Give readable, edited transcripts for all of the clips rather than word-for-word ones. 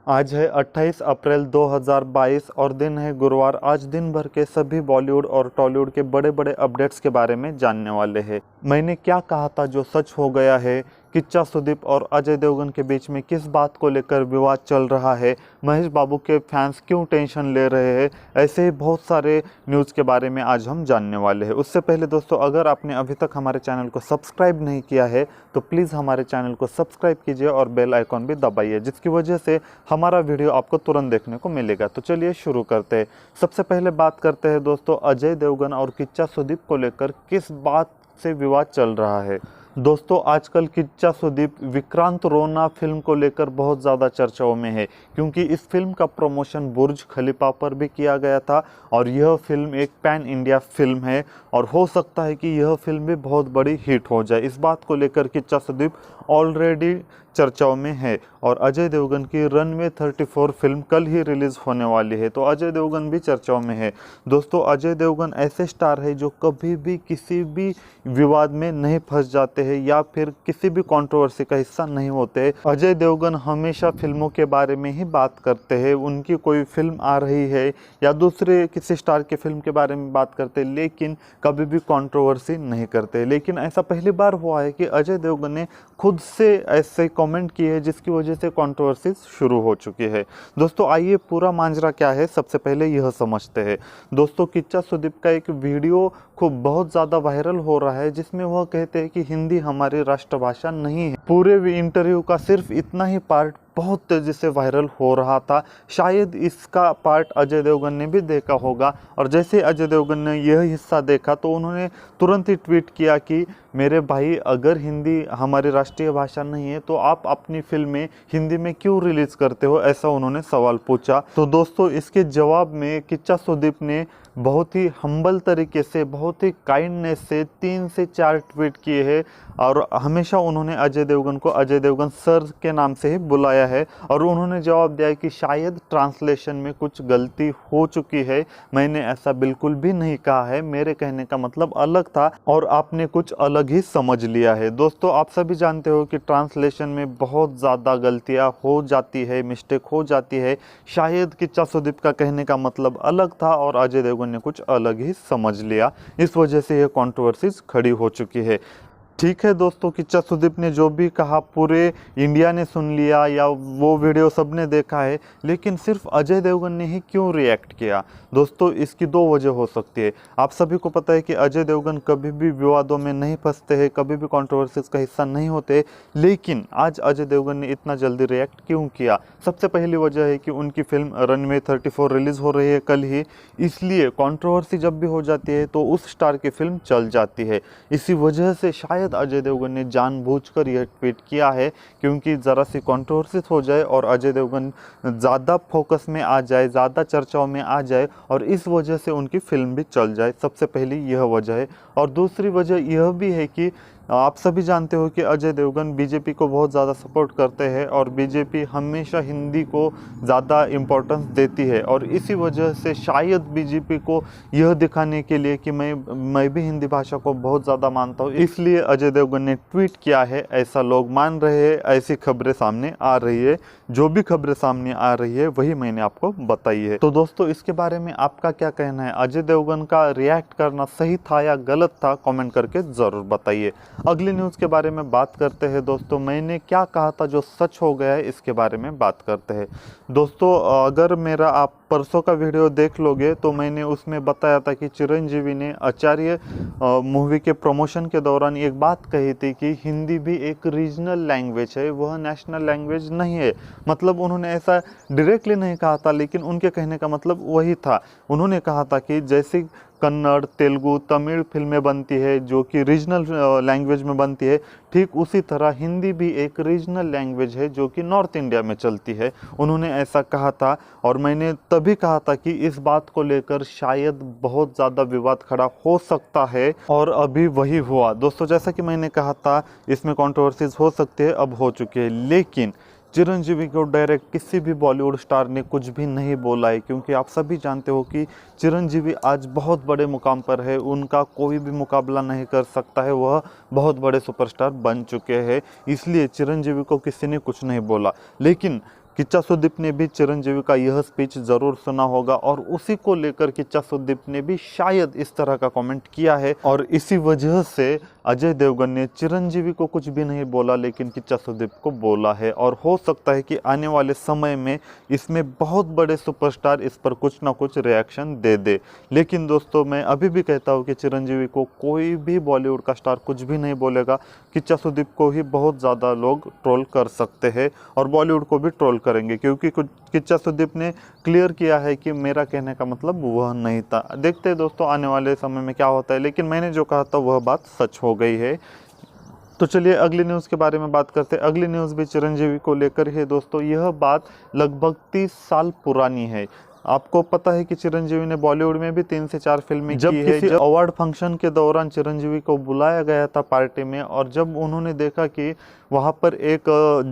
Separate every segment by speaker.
Speaker 1: आज है 28 अप्रैल 2022 और दिन है गुरुवार। आज दिन भर के सभी बॉलीवुड और टॉलीवुड के बड़े बड़े अपडेट्स के बारे में जानने वाले हैं। मैंने क्या कहा था जो सच हो गया है, किच्चा सुदीप और अजय देवगन के बीच में किस बात को लेकर विवाद चल रहा है, महेश बाबू के फैंस क्यों टेंशन ले रहे हैं, ऐसे ही बहुत सारे न्यूज़ के बारे में आज हम जानने वाले हैं। उससे पहले दोस्तों, अगर आपने अभी तक हमारे चैनल को सब्सक्राइब नहीं किया है तो प्लीज़ हमारे चैनल को सब्सक्राइब कीजिए और बेल आइकॉन भी दबाइए, जिसकी वजह से हमारा वीडियो आपको तुरंत देखने को मिलेगा। तो चलिए शुरू करते हैं। सबसे पहले बात करते हैं दोस्तों, अजय देवगन और किच्चा सुदीप को लेकर किस बात से विवाद चल रहा है। दोस्तों, आजकल किच्चा सुदीप विक्रांत रोना फिल्म को लेकर बहुत ज़्यादा चर्चाओं में है, क्योंकि इस फिल्म का प्रमोशन बुर्ज खलीफा पर भी किया गया था और यह फिल्म एक पैन इंडिया फिल्म है और हो सकता है कि यह फिल्म भी बहुत बड़ी हिट हो जाए। इस बात को लेकर किच्चा सुदीप ऑलरेडी चर्चाओं में है और अजय देवगन की रनवे 34 फिल्म कल ही रिलीज़ होने वाली है, तो अजय देवगन भी चर्चाओं में है। दोस्तों, अजय देवगन ऐसे स्टार है जो कभी भी किसी भी विवाद में नहीं फंस जाते हैं या फिर किसी भी कंट्रोवर्सी का हिस्सा नहीं होते। अजय देवगन हमेशा फिल्मों के बारे में ही बात करते हैं। उनकी कोई फिल्म आ रही है या दूसरे किसी स्टार के फिल्म के बारे में बात करते, लेकिन कभी भी कंट्रोवर्सी नहीं करते। लेकिन ऐसा पहली बार हुआ है कि अजय देवगन ने खुद से ऐसे कमेंट किए हैं जिसकी वजह से कंट्रोवर्सी शुरू हो चुकी है। दोस्तों, आइए पूरा मांजरा क्या है सबसे पहले यह समझते हैं। दोस्तों, किच्चा सुदीप का एक वीडियो खूब बहुत ज़्यादा वायरल हो रहा है जिसमें वह कहते हैं कि हिंदी हमारी राष्ट्रभाषा नहीं है। पूरे इंटरव्यू का सिर्फ इतना ही पार्ट बहुत तेज़ी से वायरल हो रहा था। शायद इसका पार्ट अजय देवगन ने भी देखा होगा और जैसे अजय देवगन ने यह हिस्सा देखा तो उन्होंने तुरंत ही ट्वीट किया कि मेरे भाई, अगर हिंदी हमारी राष्ट्रीय भाषा नहीं है तो आप अपनी फिल्में हिंदी में क्यों रिलीज़ करते हो, ऐसा उन्होंने सवाल पूछा। तो दोस्तों, इसके जवाब में किच्चा सुदीप ने बहुत ही हम्बल तरीके से, बहुत ही काइंडनेस से 3 से 4 ट्वीट किए हैं और हमेशा उन्होंने अजय देवगन को अजय देवगन सर के नाम से ही बुलाया है और उन्होंने जवाब दिया कि शायद ट्रांसलेशन में कुछ गलती हो चुकी है, मैंने ऐसा बिल्कुल भी नहीं कहा है, मेरे कहने का मतलब अलग था और आपने कुछ अलग ही समझ लिया है। दोस्तों, आप सभी जानते हो कि ट्रांसलेशन में बहुत ज़्यादा गलतियाँ हो जाती है, मिस्टेक हो जाती है। शायद किच्चा सुदीप का कहने का मतलब अलग था और अजय देवगन ने कुछ अलग ही समझ लिया, इस वजह से यह कंट्रोवर्सीज खड़ी हो चुकी है। ठीक है दोस्तों, किच्चा सुदीप ने जो भी कहा पूरे इंडिया ने सुन लिया या वो वीडियो सबने देखा है, लेकिन सिर्फ अजय देवगन ने ही क्यों रिएक्ट किया। दोस्तों, इसकी 2 वजह हो सकती है। आप सभी को पता है कि अजय देवगन कभी भी विवादों में नहीं फंसते हैं, कभी भी कंट्रोवर्सीज का हिस्सा नहीं होते, लेकिन आज अजय देवगन ने इतना जल्दी रिएक्ट क्यों किया। सबसे पहली वजह है कि उनकी फिल्म रनवे 34 रिलीज़ हो रही है कल ही, इसलिए कंट्रोवर्सी जब भी हो जाती है तो उस स्टार की फिल्म चल जाती है। इसी वजह से शायद अजय देवगन ने जानबूझकर यह ट्वीट किया है, क्योंकि ज़रा सी कंट्रोवर्सी हो जाए और अजय देवगन ज़्यादा फोकस में आ जाए, ज़्यादा चर्चाओं में आ जाए और इस वजह से उनकी फिल्म भी चल जाए। सबसे पहली यह वजह है। और दूसरी वजह यह भी है कि आप सभी जानते हो कि अजय देवगन बीजेपी को बहुत ज़्यादा सपोर्ट करते हैं और बीजेपी हमेशा हिंदी को ज़्यादा इम्पोर्टेंस देती है और इसी वजह से शायद बीजेपी को यह दिखाने के लिए कि मैं भी हिंदी भाषा को बहुत ज़्यादा मानता हूँ, इसलिए अजय देवगन ने ट्वीट किया है, ऐसा लोग मान रहे हैं, ऐसी खबरें सामने आ रही है। जो भी खबरें सामने आ रही है वही मैंने आपको बताई है। तो दोस्तों, इसके बारे में आपका क्या कहना है? अजय देवगन का रिएक्ट करना सही था या गलत था? कमेंट करके ज़रूर बताइए। अगली न्यूज़ के बारे में बात करते हैं। दोस्तों, मैंने क्या कहा था जो सच हो गया है, इसके बारे में बात करते हैं। दोस्तों, अगर मेरा आप परसों का वीडियो देख लोगे तो मैंने उसमें बताया था कि चिरंजीवी ने आचार्य मूवी के प्रमोशन के दौरान एक बात कही थी कि हिंदी भी एक रीजनल लैंग्वेज है, वह नेशनल लैंग्वेज नहीं है। मतलब उन्होंने ऐसा डायरेक्टली नहीं कहा था, लेकिन उनके कहने का मतलब वही था। उन्होंने कहा था कि जैसे कन्नड़, तेलुगु, तमिल फिल्में बनती है जो कि रीजनल लैंग्वेज में बनती है, ठीक उसी तरह हिंदी भी एक रीजनल लैंग्वेज है जो कि नॉर्थ इंडिया में चलती है। उन्होंने ऐसा कहा था और मैंने तभी कहा था कि इस बात को लेकर शायद बहुत ज़्यादा विवाद खड़ा हो सकता है और अभी वही हुआ। दोस्तों, जैसा कि मैंने कहा था इसमें कंट्रोवर्सीज हो सकते हैं, अब हो चुके हैं, लेकिन चिरंजीवी को डायरेक्ट किसी भी बॉलीवुड स्टार ने कुछ भी नहीं बोला है, क्योंकि आप सभी जानते हो कि चिरंजीवी आज बहुत बड़े मुकाम पर है, उनका कोई भी मुकाबला नहीं कर सकता है, वह बहुत बड़े सुपरस्टार बन चुके हैं, इसलिए चिरंजीवी को किसी ने कुछ नहीं बोला। लेकिन किच्चा सुदीप ने भी चिरंजीवी का यह स्पीच ज़रूर सुना होगा और उसी को लेकर किच्चा सुदीप ने भी शायद इस तरह का कमेंट किया है और इसी वजह से अजय देवगन ने चिरंजीवी को कुछ भी नहीं बोला लेकिन किच्चा सुदीप को बोला है। और हो सकता है कि आने वाले समय में इसमें बहुत बड़े सुपरस्टार इस पर कुछ ना कुछ रिएक्शन दे दे। लेकिन दोस्तों मैं अभी भी कहता हूँ कि चिरंजीवी को कोई भी बॉलीवुड का स्टार कुछ भी नहीं बोलेगा। किच्चा सुदीप को ही बहुत ज़्यादा लोग ट्रोल कर सकते हैं और बॉलीवुड को भी ट्रोल करेंगे, क्योंकि किच्चा सुदीप ने क्लियर किया है कि मेरा कहने का मतलब वह नहीं था। देखते हैं दोस्तों आने वाले समय में क्या होता है, लेकिन मैंने जो कहा था वह बात सच हो गई है। तो चलिए अगली न्यूज़ के बारे में बात करते हैं। अगली न्यूज़ भी चिरंजीवी को लेकर है दोस्तों। यह बात लगभग 30 साल पुरानी है। आपको पता है कि चिरंजीवी ने बॉलीवुड में भी 3 से 4 फिल्में की है। जब अवार्ड फंक्शन के दौरान चिरंजीवी को बुलाया गया था पार्टी में, और जब उन्होंने देखा कि वहाँ पर एक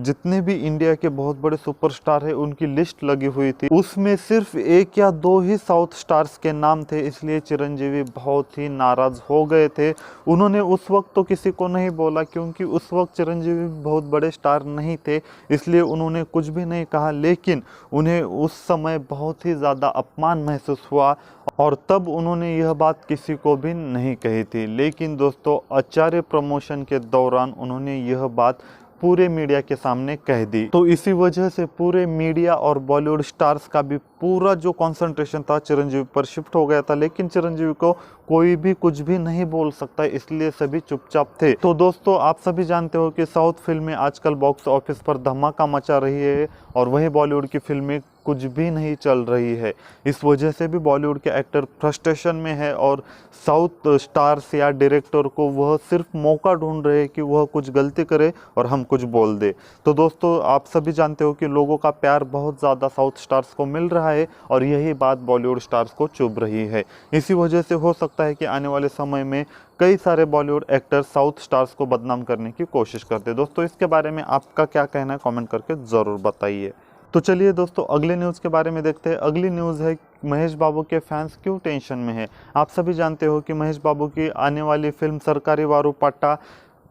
Speaker 1: जितने भी इंडिया के बहुत बड़े सुपरस्टार हैं उनकी लिस्ट लगी हुई थी, उसमें सिर्फ 1 या 2 ही साउथ स्टार्स के नाम थे। इसलिए चिरंजीवी बहुत ही नाराज़ हो गए थे। उन्होंने उस वक्त तो किसी को नहीं बोला, क्योंकि उस वक्त चिरंजीवी बहुत बड़े स्टार नहीं थे, इसलिए उन्होंने कुछ भी नहीं कहा। लेकिन उन्हें उस समय बहुत ही ज़्यादा अपमान महसूस हुआ और तब उन्होंने यह बात किसी को भी नहीं कही थी। लेकिन दोस्तों आचार्य प्रमोशन के दौरान उन्होंने यह बात पूरे मीडिया के सामने कह दी। तो इसी वजह से पूरे मीडिया और बॉलीवुड स्टार्स का भी पूरा जो कंसंट्रेशन था चिरंजीवी पर शिफ्ट हो गया था। लेकिन चिरंजीवी को कोई भी कुछ भी नहीं बोल सकता, इसलिए सभी चुपचाप थे। तो दोस्तों आप सभी जानते हो कि साउथ फिल्में आजकल बॉक्स ऑफिस पर धमाका मचा रही है और वहीं बॉलीवुड की फिल्में कुछ भी नहीं चल रही है। इस वजह से भी बॉलीवुड के एक्टर फ्रस्ट्रेशन में है और साउथ स्टार्स या डायरेक्टर को वह सिर्फ मौका ढूंढ रहे हैं कि वह कुछ गलती करे और हम कुछ बोल दे। तो दोस्तों आप सभी जानते हो कि लोगों का प्यार बहुत ज़्यादा साउथ स्टार्स को मिल रहा है और यही बात बॉलीवुड स्टार्स को चुभ रही है। इसी वजह से हो सकता है कि आने वाले समय में कई सारे बॉलीवुड एक्टर साउथ स्टार्स को बदनाम करने की कोशिश करते हैं। दोस्तों इसके बारे में आपका क्या कहना है कमेंट करके ज़रूर बताइए। तो चलिए दोस्तों अगले न्यूज़ के बारे में देखते हैं। अगली न्यूज़ है महेश बाबू के फैंस क्यों टेंशन में है। आप सभी जानते हो कि महेश बाबू की आने वाली फिल्म सरकारी वारू पाट्टा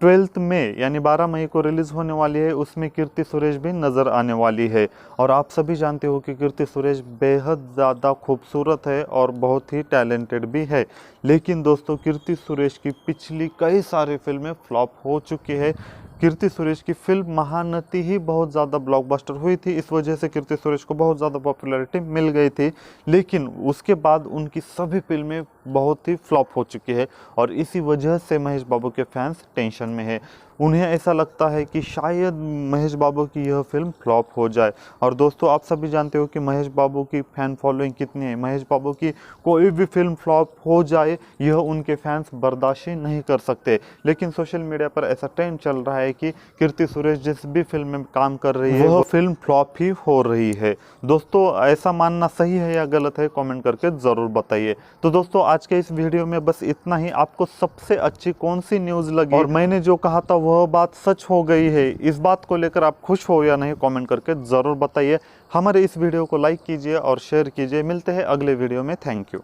Speaker 1: 12 मई यानी 12 मई को रिलीज़ होने वाली है। उसमें कीर्ति सुरेश भी नज़र आने वाली है और आप सभी जानते हो कि कीर्ति सुरेश बेहद ज़्यादा खूबसूरत है और बहुत ही टैलेंटेड भी है। लेकिन दोस्तों कीर्ति सुरेश की पिछली कई सारी फिल्में फ्लॉप हो चुकी है। कीर्ति सुरेश की फिल्म महानती ही बहुत ज़्यादा ब्लॉकबस्टर हुई थी, इस वजह से कीर्ति सुरेश को बहुत ज़्यादा पॉपुलैरिटी मिल गई थी। लेकिन उसके बाद उनकी सभी फिल्में बहुत ही फ्लॉप हो चुकी है और इसी वजह से महेश बाबू के फैंस टेंशन में है। उन्हें ऐसा लगता है कि शायद महेश बाबू की यह फिल्म फ्लॉप हो जाए। और दोस्तों आप सभी जानते हो कि महेश बाबू की फ़ैन फॉलोइंग कितनी है। महेश बाबू की कोई भी फिल्म फ्लॉप हो जाए यह उनके फैंस बर्दाश्त ही नहीं कर सकते। लेकिन सोशल मीडिया पर ऐसा ट्रेंड चल रहा है कि कीर्ति सुरेश जिस भी फिल्म में काम कर रही है वह फिल्म फ्लॉप ही हो रही है। दोस्तों ऐसा मानना सही है या गलत है कमेंट करके ज़रूर बताइए। तो दोस्तों आज के इस वीडियो में बस इतना ही। आपको सबसे अच्छी कौन सी न्यूज़ लगी और मैंने जो कहा था वह बात सच हो गई है, इस बात को लेकर आप खुश हो या नहीं कमेंट करके ज़रूर बताइए। हमारे इस वीडियो को लाइक कीजिए और शेयर कीजिए। मिलते हैं अगले वीडियो में। Thank you.